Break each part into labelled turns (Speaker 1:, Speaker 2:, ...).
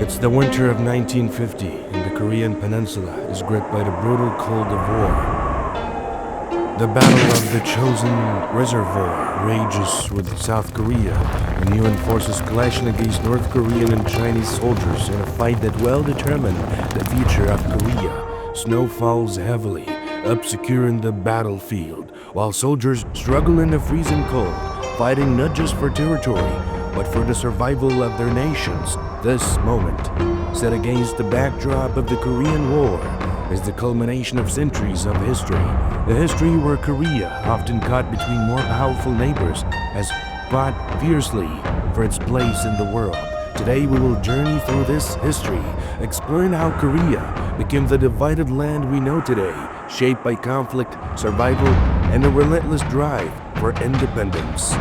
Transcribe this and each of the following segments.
Speaker 1: It's the winter of 1950, and the Korean peninsula is gripped by the brutal Cold War. The Battle of the Chosin Reservoir rages with South Korea, and UN forces clashing against North Korean and Chinese soldiers in a fight that will determine the future of Korea. Snow falls heavily, obscuring the battlefield, while soldiers struggle in the freezing cold, fighting not just for territory, but for the survival of their nations. This moment, set against the backdrop of the Korean War, is the culmination of centuries of history. The history where Korea, often caught between more powerful neighbors, has fought fiercely for its place in the world. Today we will journey through this history, exploring how Korea became the divided land we know today, shaped by conflict, survival, and a relentless drive for independence.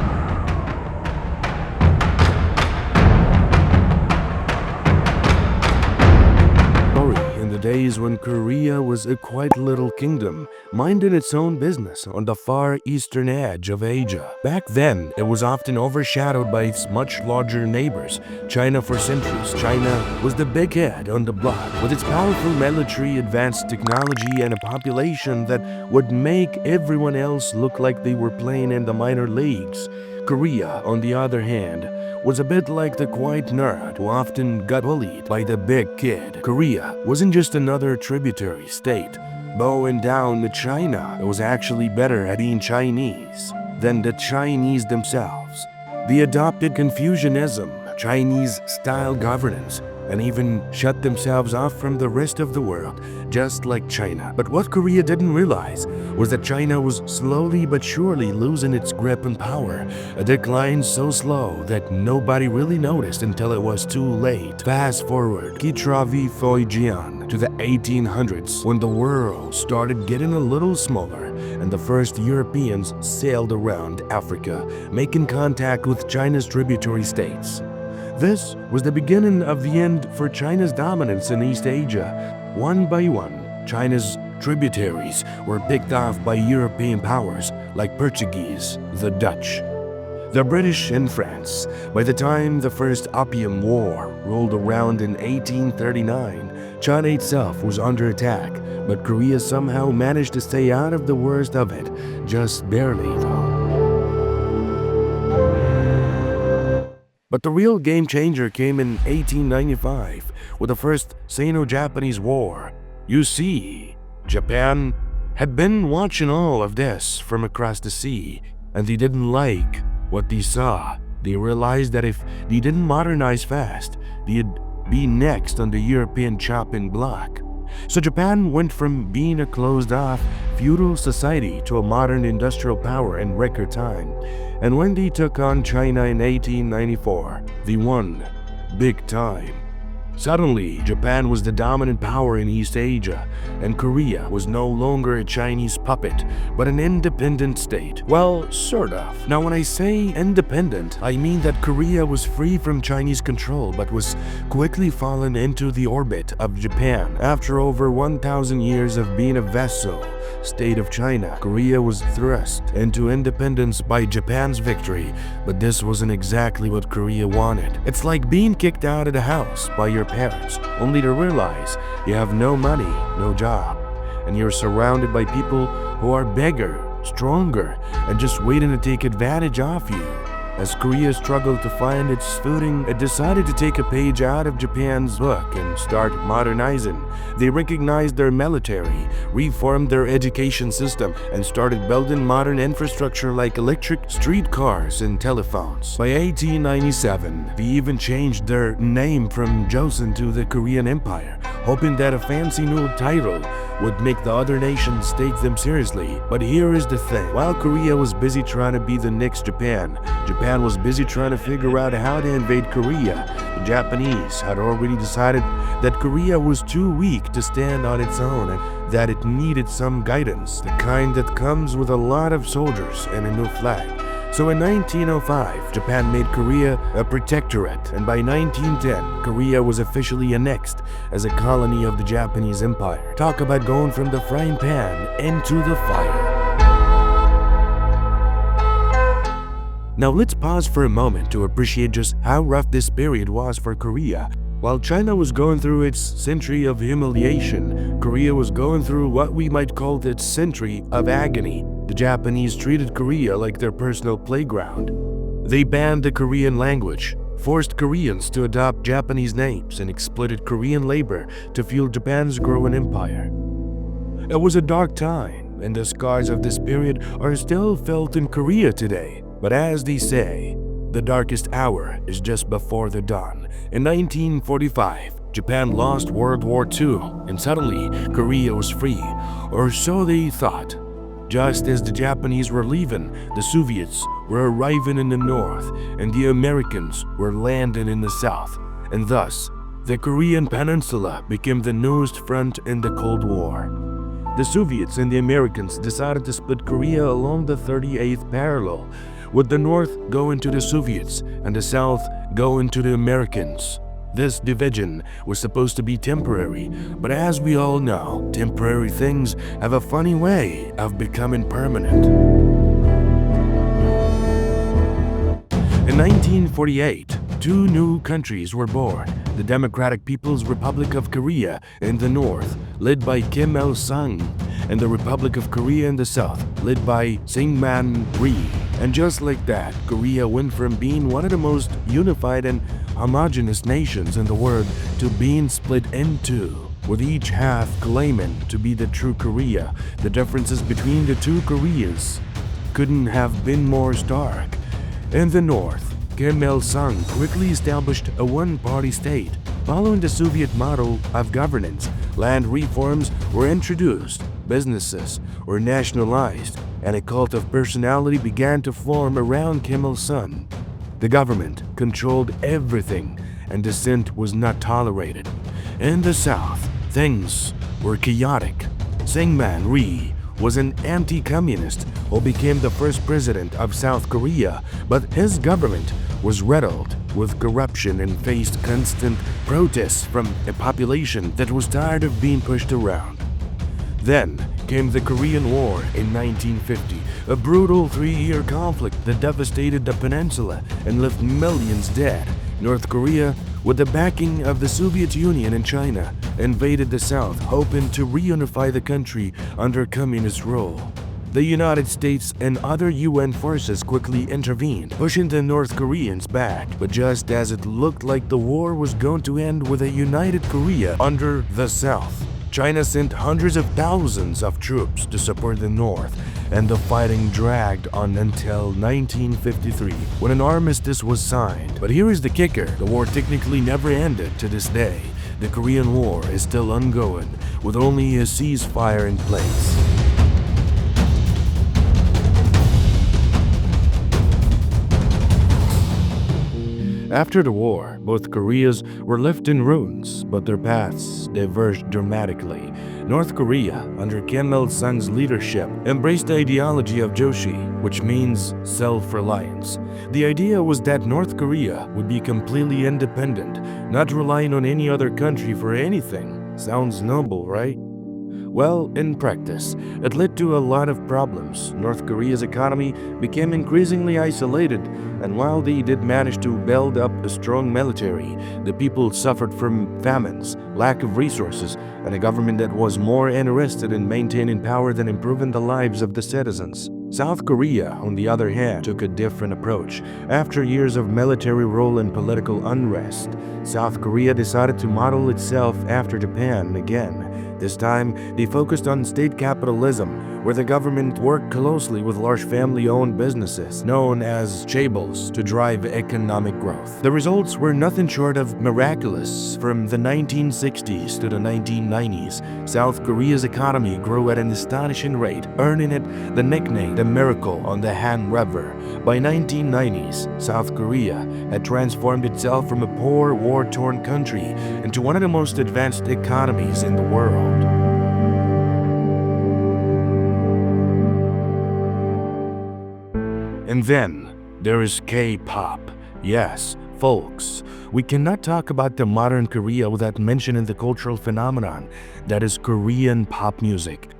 Speaker 1: Days when Korea was a quiet little kingdom, minding its own business on the far eastern edge of Asia. Back then, it was often overshadowed by its much larger neighbors, China. For centuries, China was the big head on the block, with its powerful military, advanced technology, and a population that would make everyone else look like they were playing in the minor leagues. Korea, on the other hand, was a bit like the quiet nerd who often got bullied by the big kid. Korea wasn't just another tributary state. Bowing down to China, it was actually better at being Chinese than the Chinese themselves. They adopted Confucianism, Chinese-style governance, and even shut themselves off from the rest of the world, just like China. But what Korea didn't realize was that China was slowly but surely losing its grip and power, a decline so slow that nobody really noticed until it was too late. Fast forward, to the 1800s, when the world started getting a little smaller, and the first Europeans sailed around Africa, making contact with China's tributary states. This was the beginning of the end for China's dominance in East Asia. One by one, China's tributaries were picked off by European powers like Portuguese, the Dutch, the British, and France. By the time the First Opium War rolled around in 1839, China itself was under attack, but Korea somehow managed to stay out of the worst of it, just barely though. But the real game changer came in 1895 with the first Sino-Japanese War. You see, Japan had been watching all of this from across the sea, and they didn't like what they saw. They realized that if they didn't modernize fast, they'd be next on the European chopping block. So Japan went from being a closed-off feudal society to a modern industrial power in record time. And when they took on China in 1894, they won big time. Suddenly, Japan was the dominant power in East Asia, and Korea was no longer a Chinese puppet, but an independent state. Well, sort of. Now, when I say independent, I mean that Korea was free from Chinese control, but was quickly fallen into the orbit of Japan. After over 1,000 years of being a vassal state of China, Korea was thrust into independence by Japan's victory, but this wasn't exactly what Korea wanted. It's like being kicked out of the house by your parents, only to realize you have no money, no job, and you're surrounded by people who are bigger, stronger, and just waiting to take advantage of you. As Korea struggled to find its footing, it decided to take a page out of Japan's book and start modernizing. They recognized their military, reformed their education system, and started building modern infrastructure like electric streetcars and telephones. By 1897, they even changed their name from Joseon to the Korean Empire, hoping that a fancy new title would make the other nations take them seriously. But here is the thing. While Korea was busy trying to be the next Japan, Japan was busy trying to figure out how to invade Korea. The Japanese had already decided that Korea was too weak to stand on its own and that it needed some guidance, the kind that comes with a lot of soldiers and a new flag. So in 1905, Japan made Korea a protectorate, and by 1910, Korea was officially annexed as a colony of the Japanese Empire. Talk about going from the frying pan into the fire. Now let's pause for a moment to appreciate just how rough this period was for Korea. While China was going through its century of humiliation, Korea was going through what we might call its century of agony. The Japanese treated Korea like their personal playground. They banned the Korean language, forced Koreans to adopt Japanese names, and exploited Korean labor to fuel Japan's growing empire. It was a dark time, and the scars of this period are still felt in Korea today. But as they say, the darkest hour is just before the dawn. In 1945, Japan lost World War II, and suddenly Korea was free, or so they thought. Just as the Japanese were leaving, the Soviets were arriving in the north, and the Americans were landing in the south, and thus, the Korean peninsula became the newest front in the Cold War. The Soviets and the Americans decided to split Korea along the 38th parallel, with the north going to the Soviets and the south going to the Americans. This division was supposed to be temporary, but as we all know, temporary things have a funny way of becoming permanent. In 1948, two new countries were born: the Democratic People's Republic of Korea in the north, led by Kim Il-sung, and the Republic of Korea in the south, led by Syngman Rhee. And just like that, Korea went from being one of the most unified and homogeneous nations in the world to being split in two, with each half claiming to be the true Korea. The differences between the two Koreas couldn't have been more stark. In the north, Kim Il-sung quickly established a one-party state. Following the Soviet model of governance, land reforms were introduced, businesses were nationalized, and a cult of personality began to form around Kim Il-sung. The government controlled everything, and dissent was not tolerated. In the south, things were chaotic. Syngman Rhee was an anti-communist who became the first president of South Korea, but his government was riddled with corruption and faced constant protests from a population that was tired of being pushed around. Then came the Korean War in 1950, a brutal 3-year conflict that devastated the peninsula and left millions dead. North Korea, with the backing of the Soviet Union and China, invaded the South, hoping to reunify the country under communist rule. The United States and other UN forces quickly intervened, pushing the North Koreans back. But just as it looked like the war was going to end with a united Korea under the South, China sent hundreds of thousands of troops to support the North, and the fighting dragged on until 1953, when an armistice was signed. But here is the kicker: the war technically never ended to this day. The Korean War is still ongoing, with only a ceasefire in place. After the war, both Koreas were left in ruins, but their paths diverged dramatically. North Korea, under Kim Il-sung's leadership, embraced the ideology of Joshi, which means self-reliance. The idea was that North Korea would be completely independent, not relying on any other country for anything. Sounds noble, right? Well, in practice, it led to a lot of problems. North Korea's economy became increasingly isolated, and while they did manage to build up a strong military, the people suffered from famines, lack of resources, and a government that was more interested in maintaining power than improving the lives of the citizens. South Korea, on the other hand, took a different approach. After years of military rule and political unrest, South Korea decided to model itself after Japan again. This time, they focused on state capitalism, where the government worked closely with large family-owned businesses, known as chaebols, to drive economic growth. The results were nothing short of miraculous. From the 1960s to the 1990s, South Korea's economy grew at an astonishing rate, earning it the nickname the Miracle on the Han River. By 1990s, South Korea had transformed itself from a poor, war-torn country into one of the most advanced economies in the world. And then there is K-pop. Yes, folks, we cannot talk about the modern Korea without mentioning the cultural phenomenon that is Korean pop music.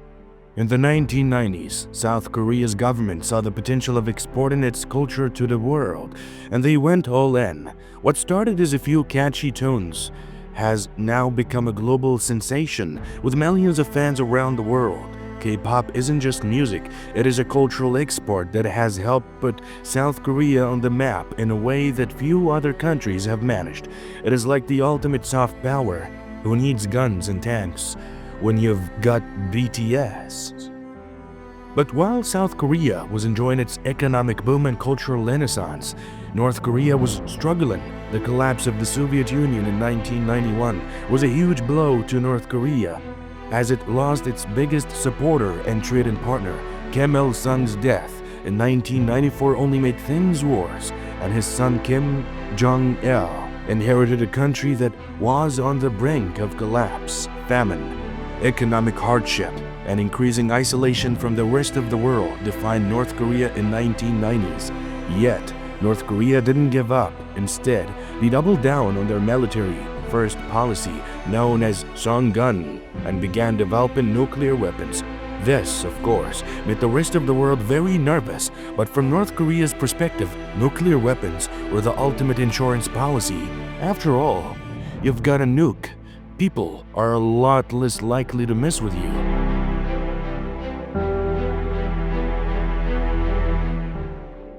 Speaker 1: In the 1990s, South Korea's government saw the potential of exporting its culture to the world, and they went all in. What started as a few catchy tunes has now become a global sensation with millions of fans around the world. K-pop isn't just music, it is a cultural export that has helped put South Korea on the map in a way that few other countries have managed. It is like the ultimate soft power. Who needs guns and tanks when you've got BTS? But while South Korea was enjoying its economic boom and cultural renaissance, North Korea was struggling. The collapse of the Soviet Union in 1991 was a huge blow to North Korea, as it lost its biggest supporter and trading partner. Kim Il-sung's death in 1994 only made things worse, and his son Kim Jong-il inherited a country that was on the brink of collapse. Famine, economic hardship, and increasing isolation from the rest of the world defined North Korea in 1990s. Yet, North Korea didn't give up. Instead, they doubled down on their military-first policy known as Songun and began developing nuclear weapons. This, of course, made the rest of the world very nervous, but from North Korea's perspective, nuclear weapons were the ultimate insurance policy. After all, you've got a nuke. People are a lot less likely to mess with you.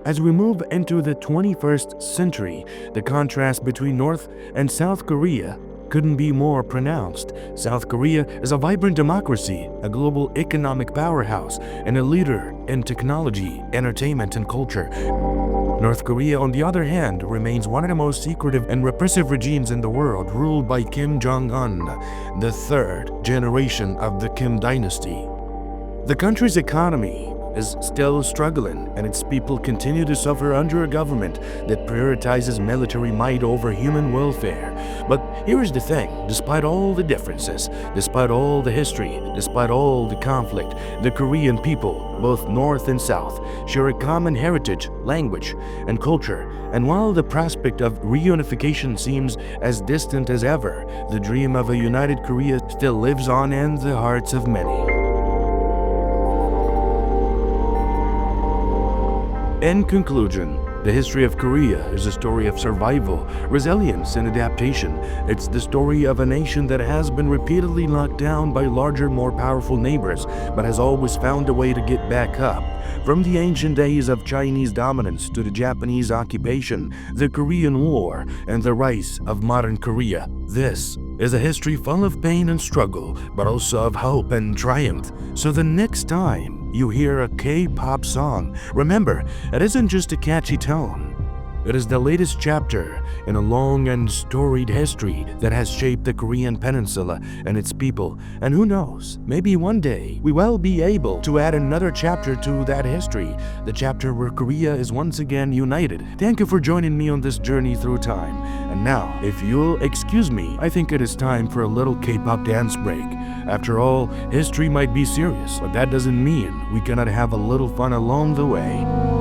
Speaker 1: As we move into the 21st century, the contrast between North and South Korea couldn't be more pronounced. South Korea is a vibrant democracy, a global economic powerhouse, and a leader in technology, entertainment, and culture. North Korea, on the other hand, remains one of the most secretive and repressive regimes in the world, ruled by Kim Jong-un, the third generation of the Kim dynasty. The country's economy is still struggling, and its people continue to suffer under a government that prioritizes military might over human welfare. But here's the thing, despite all the differences, despite all the history, despite all the conflict, the Korean people, both North and South, share a common heritage, language, and culture. And while the prospect of reunification seems as distant as ever, the dream of a united Korea still lives on in the hearts of many. In conclusion, the history of Korea is a story of survival, resilience, and adaptation. It's the story of a nation that has been repeatedly knocked down by larger, more powerful neighbors, but has always found a way to get back up. From the ancient days of Chinese dominance to the Japanese occupation, the Korean War, and the rise of modern Korea, this is a history full of pain and struggle, but also of hope and triumph. So the next time you hear a K-pop song, remember, it isn't just a catchy tone. It is the latest chapter in a long and storied history that has shaped the Korean peninsula and its people. And who knows, maybe one day we will be able to add another chapter to that history, the chapter where Korea is once again united. Thank you for joining me on this journey through time. And now, if you'll excuse me, I think it is time for a little K-pop dance break. After all, history might be serious, but that doesn't mean we cannot have a little fun along the way.